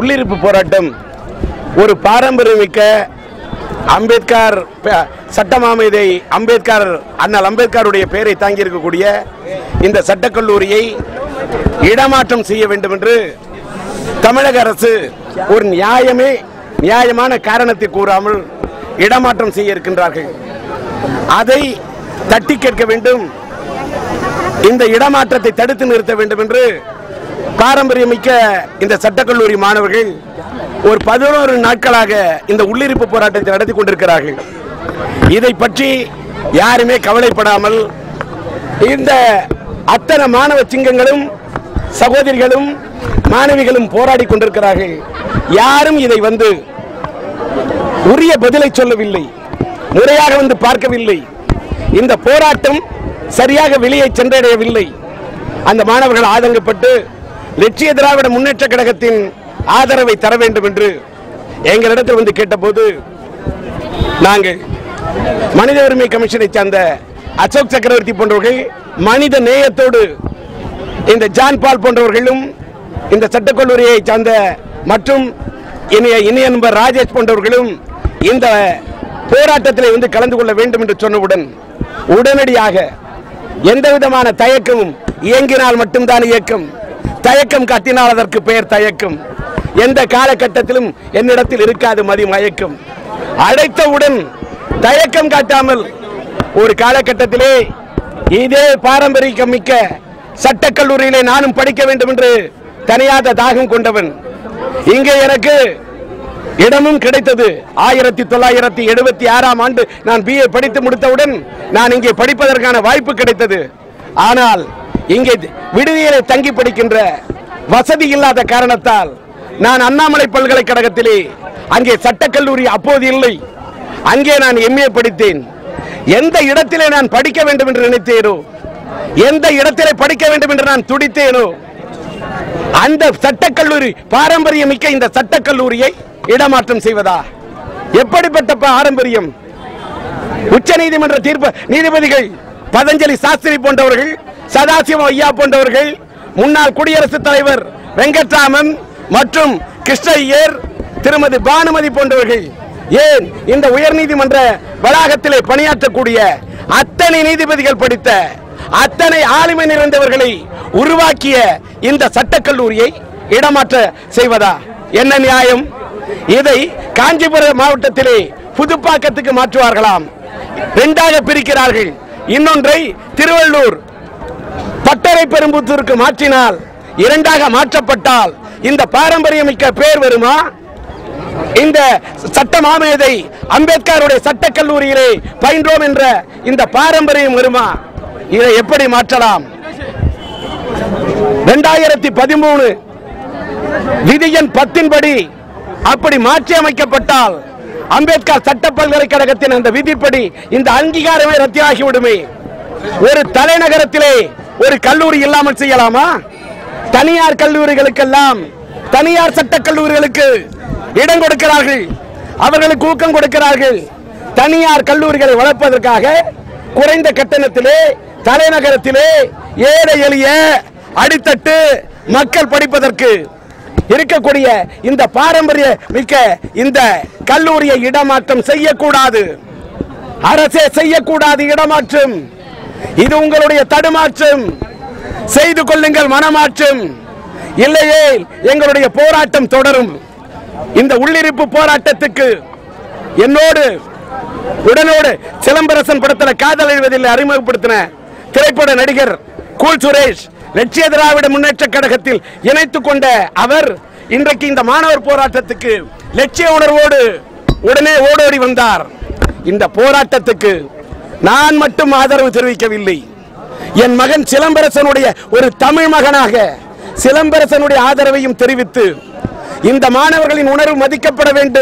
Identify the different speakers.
Speaker 1: உள்ளிருப்பு போராட்டம் ஒரு பாரம்பரியமிக்க அம்பேத்கர் சட்டமாமேதை அம்பேத்கர் அண்ணல் அம்பேத்கருடைய பெயரை தாங்கி இருக்கக்கூடிய இந்த சட்டக்கல்லூரியை இடமாற்றம் செய்ய வேண்டும் என்று தமிழக அரசு ஒரு நியாயமான காரணத்தை கூறாமல் இடமாற்றம் செய்ய இருக்கின்றார்கள். அதை தட்டி கேட்க வேண்டும். இந்த இடமாற்றத்தை தடுத்து நிறுத்த வேண்டும் என்று பாரம்பரியமிக்க இந்த சட்டக்கல்லூரி மாணவர்கள் ஒரு 11 நாட்களாக இந்த உள்ளிருப்பு போராட்டத்தை நடத்தி கொண்டிருக்கிறார்கள். இதை பற்றி யாருமே கவலைப்படாமல் இந்த அத்தனை மாணவ சிங்கங்களும் சகோதரிகளும் மாணவிகளும் போராடி கொண்டிருக்கிறார்கள். யாரும் இதை உரிய பதிலை சொல்லவில்லை, முறையாக பார்க்கவில்லை. இந்த போராட்டம் சரியாக வெளியே சென்றடையவில்லை. அந்த மாணவர்கள் ஆதங்கப்பட்டு லட்சிய திராவிட முன்னேற்ற கழகத்தின் ஆதரவை தர வேண்டும் என்று எங்களிடத்தில் கேட்டபோது நாங்கள் மனித உரிமை கமிஷனை சார்ந்த அசோக் சக்கரவர்த்தி போன்றவர்கள், மனித நேயத்தோடு இந்த ஜான் பால் போன்றவர்களும், இந்த சட்டக்கல்லூரியை சார்ந்த மற்றும் இனிய நண்பர் ராஜேஷ் போன்றவர்களும் இந்த போராட்டத்தில் கலந்து கொள்ள வேண்டும் என்று சொன்னவுடன் உடனடியாக எந்த விதமான தயக்கமும், இயங்கினால் மட்டும்தான் இயக்கம், தயக்கம் காட்டினால் அதற்கு பெயர் தயக்கம். எந்த காலகட்டத்திலும் என்னிடத்தில் இருக்காது மதிமயக்கம். அழைத்தவுடன் தயக்கம் காட்டாமல் ஒரு காலகட்டத்திலே இதே பாரம்பரியம் மிக்க சட்டக்கல்லூரியிலே நானும் படிக்க வேண்டும் என்று தனியாத தாகம் கொண்டவன். இங்கே எனக்கு இடமும் கிடைத்தது. 1976ஆம் ஆண்டு நான் BA படித்து முடித்தவுடன் நான் இங்கே படிப்பதற்கான வாய்ப்பு கிடைத்தது. ஆனால் இங்கே விடுதியிலே தங்கி படிக்கின்ற வசதி இல்லாத காரணத்தால் நான் அண்ணாமலை பல்கலைக்கழகத்திலே அங்கே சட்டக்கல்லூரி அப்போது இல்லை, அங்கே நான் MA படித்தேன். எந்த இடத்திலே நான் படிக்க வேண்டும் என்று நினைத்தேனோ, எந்த இடத்திலே படிக்க வேண்டும் என்று நான் துடித்தேனோ, அந்த சட்டக்கல்லூரி பாரம்பரியமிக்க இந்த சட்டக்கல்லூரியை இடமாற்றம் செய்வதா? எப்படிப்பட்ட பாரம்பரியம்? உச்ச நீதிமன்ற தீர்ப்பு நீதிபதிகள் பதஞ்சலி சாஸ்திரி போன்றவர்கள், சதாசிவம் ஐயா போன்றவர்கள், முன்னாள் குடியரசுத் தலைவர் வெங்கட்ராமன் மற்றும் கிருஷ்ணய்யர், திருமதி பானுமதி போன்றவர்கள், ஏன் இந்த உயர் நீதிமன்ற வளாகத்திலே பணியாற்றக்கூடிய அத்தனை நீதிபதிகள் படித்த அத்தனை ஆளுமை நிறைந்தவர்களை உருவாக்கிய இந்த சட்டக்கல்லூரியை இடமாற்ற செய்வதா? என்ன நியாயம்? இதை காஞ்சிபுரம் மாவட்டத்திலே புதுப்பாக்கத்துக்கு மாற்றுவார்களாம், 2ஆக பிரிக்கிறார்கள். இன்னொன்றை திருவள்ளூர் பட்டறை பெரும்புத்தூருக்கு மாற்றினால், 2ஆக மாற்றப்பட்டால் இந்த பாரம்பரியமிக்க பேர் வருமா? இந்த சட்ட மாமேதை அம்பேத்கருடைய சட்டக்கல்லூரியிலே பயின்றோம் என்ற இந்த பாரம்பரியம் வருமா? இதை எப்படி மாற்றலாம்? 2013 விதி எண் 10 படி அப்படி மாற்றி அமைக்கப்பட்டால் அம்பேத்கர் சட்ட பல்கலைக்கழகத்தின் அந்த விதிப்படி இந்த அங்கீகாரமே ரத்தாகிவிடுமே. ஒரு தலைநகரத்திலே ஒரு கல்லூரி இல்லாமல் செய்யலாமா? தனியார் கல்லூரிகளுக்கெல்லாம், தனியார் சட்டக்கல்லூரிகளுக்கு இடம் கொடுக்கிறார்கள், அவர்களுக்கு ஊக்கம் கொடுக்கிறார்கள். தனியார் கல்லூரிகளை வளர்ப்பதற்காக குறைந்த கட்டணத்திலே தலைநகரத்திலே ஏழை எளிய அடித்தட்டு மக்கள் படிப்பதற்கு இருக்கக்கூடிய இந்த பாரம்பரிய மிக்க இந்த கல்லூரியை இடமாற்றம் செய்யக்கூடாது. அரசே செய்யக்கூடாது இடமாற்றம். இது உங்களுடைய தடுமாற்றம். செய்து கொள்ளுங்கள் மனமாற்றம். இல்லையே எங்களுடைய போராட்டம் தொடரும். இந்த உள்ளிருப்பு போராட்டத்துக்கு என்னோடு உடனோடு சிலம்பரசன் படத்தில் காதல் எழுவதில் அறிமுகப்படுத்தின திரைப்பட நடிகர் கூல் சுரேஷ் லட்சிய திராவிட முன்னேற்ற கழகத்தில் இணைத்துக் கொண்ட அவர் இன்றைக்கு இந்த மாணவர் போராட்டத்துக்கு லட்சிய உணர்வோடு உடனே ஓடோடி வந்தார். இந்த போராட்டத்துக்கு நான் மட்டும் ஆதரவு தெரிவிக்கவில்லை, என் மகன் சிலம்பரசனுடைய ஒரு தமிழ் மகனாக சிலம்பரசனுடைய ஆதரவையும் தெரிவித்து இந்த மாணவர்களின் உணர்வு மதிக்கப்பட வேண்டும்.